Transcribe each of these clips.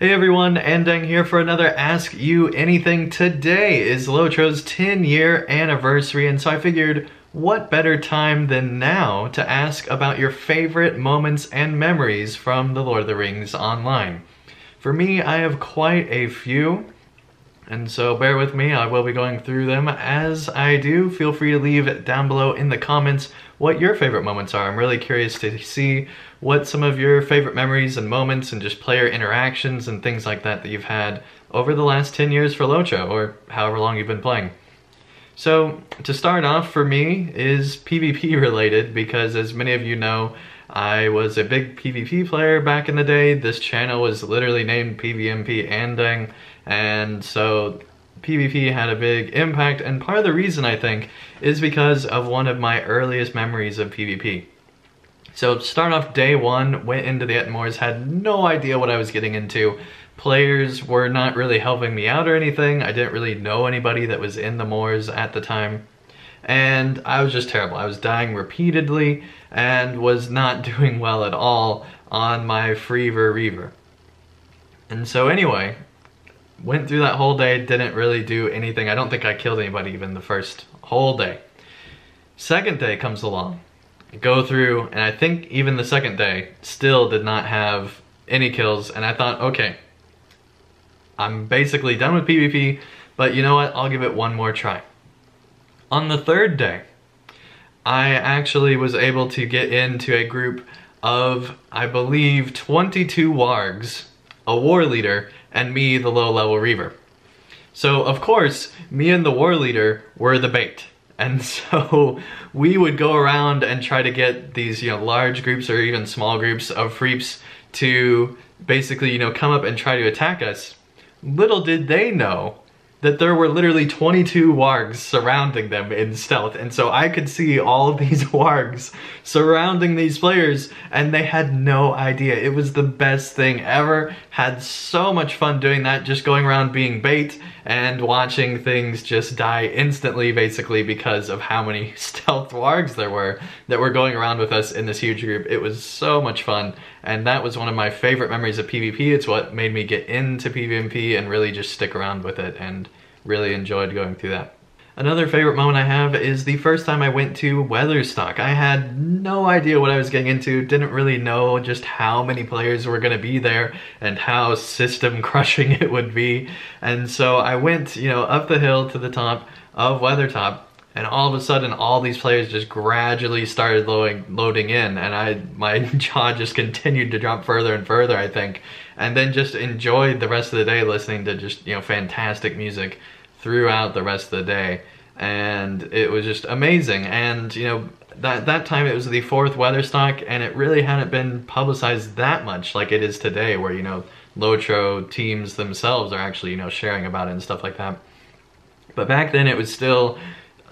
Hey everyone, Andang here for another Ask You Anything. Today is LOTRO's 10-year anniversary, and so I figured what better time than now to ask about your favorite moments and memories from the Lord of the Rings online. For me, I have quite a few, and so bear with me, I will be going through them. As I do, feel free to leave down below in the comments what your favorite moments are. I'm really curious to see what some of your favorite memories and moments and just player interactions and things like that you've had over the last 10 years for LOTRO, or however long you've been playing. So, to start off for me is PvP related, because as many of you know, I was a big PvP player back in the day. This channel was literally named PvMP Andang, and so PvP had a big impact, and part of the reason I think is because of one of my earliest memories of PvP. So to start off, day one, went into the Moors, had no idea what I was getting into. Players were not really helping me out or anything. I didn't really know anybody that was in the Moors at the time. And I was just terrible. I was dying repeatedly and was not doing well at all on my Freever Reaver. And so anyway, went through that whole day, didn't really do anything. I don't think I killed anybody even the first whole day. Second day comes along. I go through, and I think even the second day still did not have any kills, and I thought, okay, I'm basically done with PvP, but you know what, I'll give it one more try. On the third day, I actually was able to get into a group of, I believe, 22 wargs, a war leader, and me, the low-level Reaver. So, of course, me and the war leader were the bait. And so we would go around and try to get these, large groups or even small groups of Freeps to basically, come up and try to attack us. Little did they know that there were literally 22 wargs surrounding them in stealth, and so I could see all of these wargs surrounding these players, and they had no idea. It was the best thing ever. Had so much fun doing that, just going around being bait and watching things just die instantly, basically because of how many stealth wargs there were that were going around with us in this huge group. It was so much fun, and that was one of my favorite memories of PvP. It's what made me get into PvMP and really just stick around with it, and really enjoyed going through that. Another favorite moment I have is the first time I went to Weathertop. I had no idea what I was getting into, didn't really know just how many players were going to be there and how system crushing it would be. And so I went, up the hill to the top of Weathertop, and all of a sudden all these players just gradually started loading in, and my jaw just continued to drop further and further, I think. And then just enjoyed the rest of the day listening to just, fantastic music throughout the rest of the day. And it was just amazing. And, that time it was the 4th Weathertop, and it really hadn't been publicized that much like it is today, where, LOTRO teams themselves are actually, sharing about it and stuff like that. But back then it was still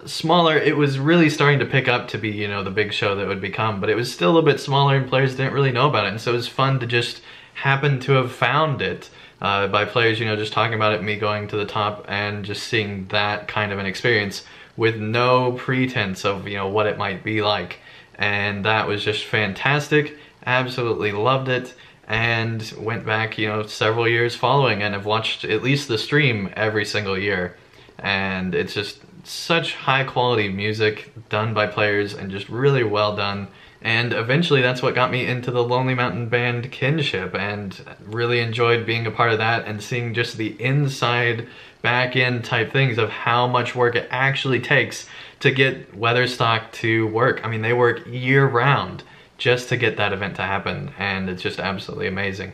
smaller. It was really starting to pick up to be, the big show that would become, but it was still a little bit smaller and players didn't really know about it. And so it was fun to just happen to have found it by players, just talking about it, me going to the top and just seeing that kind of an experience with no pretense of, what it might be like. And that was just fantastic. Absolutely loved it, and went back, several years following, and have watched at least the stream every single year. And it's just such high quality music done by players and just really well done. And eventually that's what got me into the Lonely Mountain band Kinship, and really enjoyed being a part of that and seeing just the inside back end type things of how much work it actually takes to get Weathertop to work. I mean, they work year round just to get that event to happen, and it's just absolutely amazing.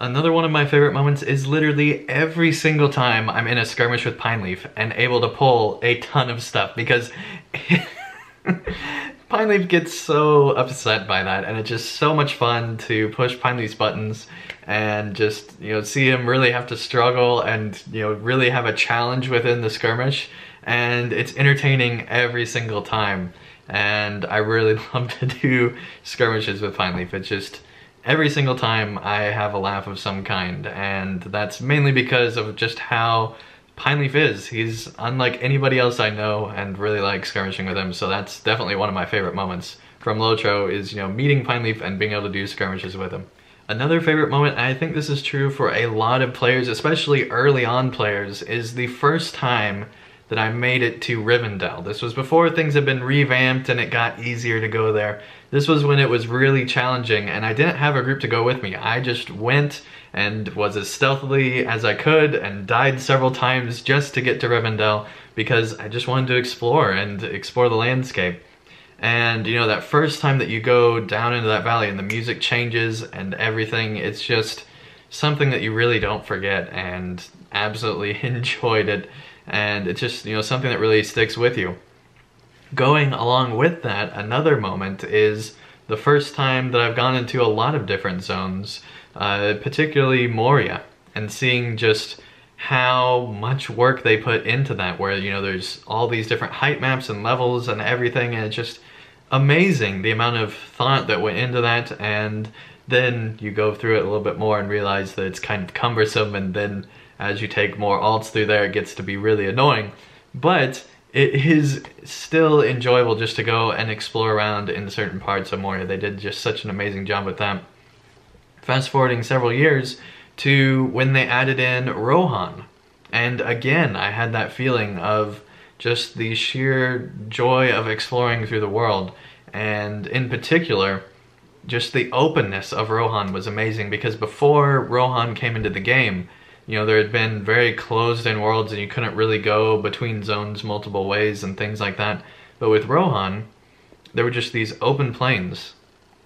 Another one of my favorite moments is literally every single time I'm in a skirmish with Pineleaf and able to pull a ton of stuff, because Pineleaf gets so upset by that, and it's just so much fun to push Pineleaf's buttons and just, see him really have to struggle and, really have a challenge within the skirmish. And it's entertaining every single time. And I really love to do skirmishes with Pineleaf. It's just, every single time I have a laugh of some kind, and that's mainly because of just how Pineleaf is. He's unlike anybody else I know, and really like skirmishing with him, so that's definitely one of my favorite moments from LOTRO is, meeting Pineleaf and being able to do skirmishes with him. Another favorite moment, I think this is true for a lot of players, especially early on players, is the first time that I made it to Rivendell. This was before things had been revamped and it got easier to go there. This was when it was really challenging and I didn't have a group to go with me. I just went and was as stealthily as I could and died several times just to get to Rivendell because I just wanted to explore the landscape. And you know, that first time that you go down into that valley and the music changes and everything, it's just something that you really don't forget, and absolutely enjoyed it. And it's just, you know, something that really sticks with you. Going along with that, another moment is the first time that I've gone into a lot of different zones, particularly Moria, and seeing just how much work they put into that, where, you know, there's all these different height maps and levels and everything, and it's just amazing the amount of thought that went into that. And then you go through it a little bit more and realize that it's kind of cumbersome, and then as you take more alts through there, it gets to be really annoying. But it is still enjoyable just to go and explore around in certain parts of Moria. They did just such an amazing job with that. Fast forwarding several years to when they added in Rohan. And again, I had that feeling of just the sheer joy of exploring through the world. And in particular, just the openness of Rohan was amazing, because before Rohan came into the game, you know, there had been very closed-in worlds and you couldn't really go between zones multiple ways and things like that. But with Rohan, there were just these open plains,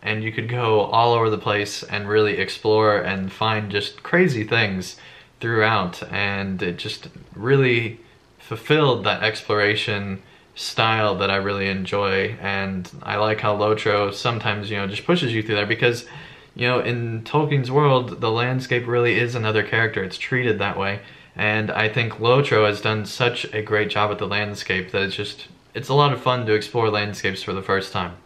and you could go all over the place and really explore and find just crazy things throughout, and it just really fulfilled that exploration style that I really enjoy. And I like how LOTRO sometimes, you know, just pushes you through there, because, you know, in Tolkien's world, the landscape really is another character. It's treated that way, and I think LOTRO has done such a great job with the landscape that it's a lot of fun to explore landscapes for the first time.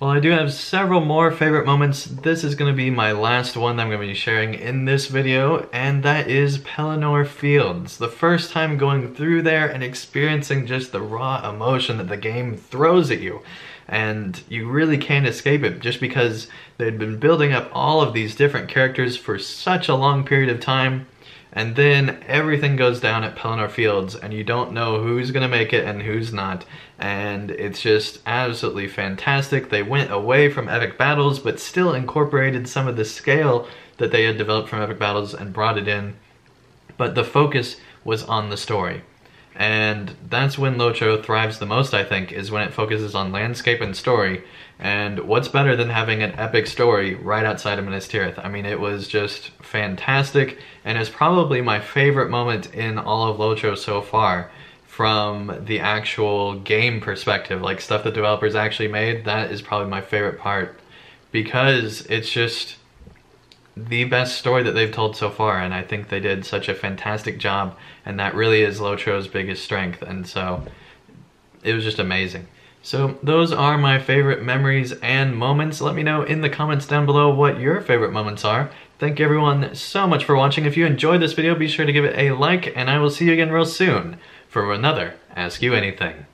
Well, I do have several more favorite moments. This is going to be my last one that I'm going to be sharing in this video, and that is Pelennor Fields. The first time going through there and experiencing just the raw emotion that the game throws at you. And you really can't escape it, just because they'd been building up all of these different characters for such a long period of time, and then everything goes down at Pelennor Fields and you don't know who's gonna make it and who's not, and it's just absolutely fantastic. They went away from epic battles but still incorporated some of the scale that they had developed from epic battles and brought it in, but the focus was on the story. And that's when LOTRO thrives the most, I think, is when it focuses on landscape and story. And what's better than having an epic story right outside of Minas Tirith? I mean, it was just fantastic, and it's probably my favorite moment in all of LOTRO so far. From the actual game perspective, like stuff that developers actually made, that is probably my favorite part, because it's just the best story that they've told so far, and I think they did such a fantastic job, and that really is LOTRO's biggest strength, and so it was just amazing. So those are my favorite memories and moments. Let me know in the comments down below what your favorite moments are. Thank you everyone so much for watching. If you enjoyed this video, be sure to give it a like, and I will see you again real soon for another Ask You Anything.